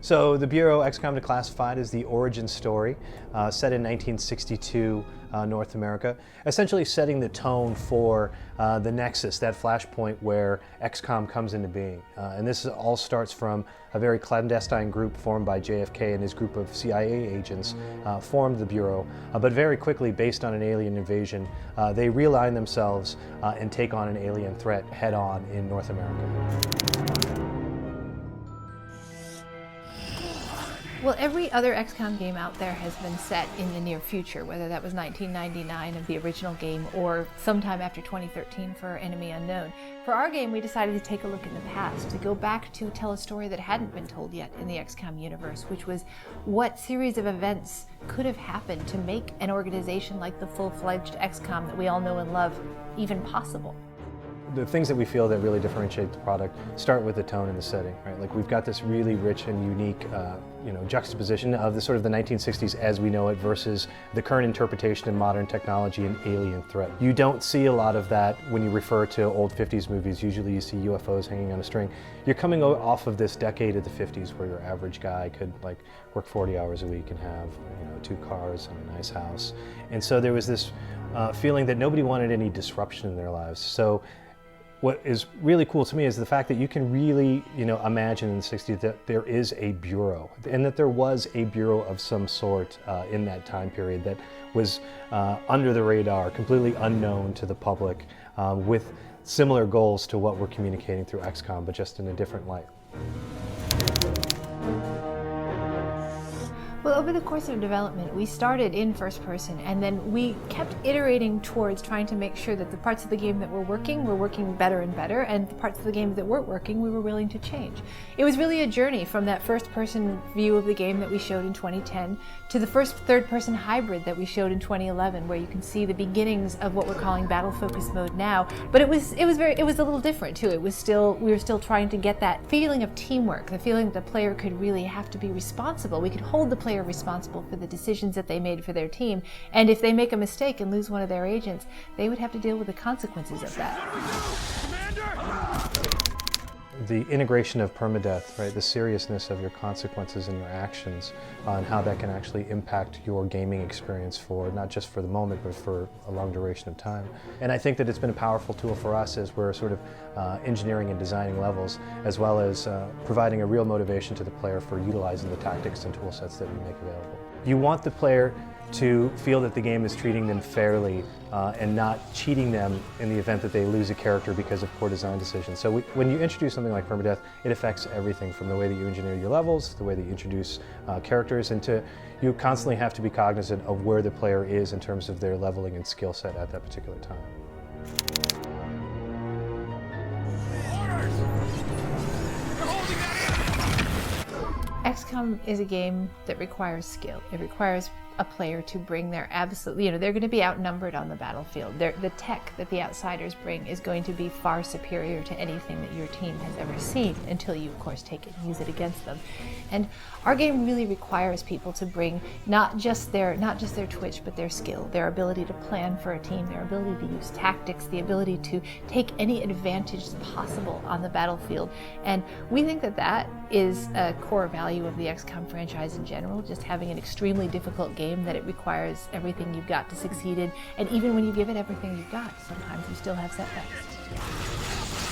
So the Bureau XCOM Declassified is the origin story set in 1962 North America, essentially setting the tone for the nexus, that flashpoint where XCOM comes into being. And this all starts from a very clandestine group formed by JFK and his group of CIA agents formed the Bureau, but very quickly, based on an alien invasion, they realign themselves and take on an alien threat head-on in North America. Well, every other XCOM game out there has been set in the near future, whether that was 1999 of the original game or sometime after 2013 for Enemy Unknown. For our game, we decided to take a look in the past, to go back to tell a story that hadn't been told yet in the XCOM universe, which was what series of events could have happened to make an organization like the full-fledged XCOM that we all know and love even possible. The things that we feel that really differentiate the product start with the tone and the setting, right? Like we've got this really rich and unique, juxtaposition of the sort of the 1960s as we know it versus the current interpretation in modern technology and alien threat. You don't see a lot of that when you refer to old 50s movies. Usually you see UFOs hanging on a string. You're coming off of this decade of the 50s where your average guy could work 40 hours a week and have 2 cars and a nice house. And so there was this feeling that nobody wanted any disruption in their lives. So what is really cool to me is the fact that you can really, imagine in the 60s that there is a bureau, and that there was a bureau of some sort in that time period that was under the radar, completely unknown to the public, with similar goals to what we're communicating through XCOM, but just in a different light. Well, over the course of development, we started in first person, and then we kept iterating towards trying to make sure that the parts of the game that were working better and better, and the parts of the game that weren't working, we were willing to change. It was really a journey from that first person view of the game that we showed in 2010 to the first third person hybrid that we showed in 2011, where you can see the beginnings of what we're calling battle focus mode now. But it was a little different too. We were still trying to get that feeling of teamwork, the feeling that the player could really have to be responsible. We could hold the player responsible for the decisions that they made for their team, and if they make a mistake and lose one of their agents, they would have to deal with the consequences of that. The integration of permadeath, right? The seriousness of your consequences and your actions, and how that can actually impact your gaming experience for not just for the moment, but for a long duration of time. And I think that it's been a powerful tool for us as we're sort of engineering and designing levels, as well as providing a real motivation to the player for utilizing the tactics and tool sets that we make available. You want the player to feel that the game is treating them fairly and not cheating them in the event that they lose a character because of poor design decisions. So when you introduce something like permadeath, it affects everything from the way that you engineer your levels, to the way that you introduce characters, and you constantly have to be cognizant of where the player is in terms of their leveling and skill set at that particular time. XCOM is a game that requires skill. It requires a player to bring their they're going to be outnumbered on the battlefield. The tech that the outsiders bring is going to be far superior to anything that your team has ever seen, until you, of course, take it and use it against them. And our game really requires people to bring not just their twitch, but their skill, their ability to plan for a team, their ability to use tactics, the ability to take any advantage possible on the battlefield. And we think that that is a core value of the XCOM franchise in general, just having an extremely difficult game that it requires everything you've got to succeed in, and even when you give it everything you've got, sometimes you still have setbacks.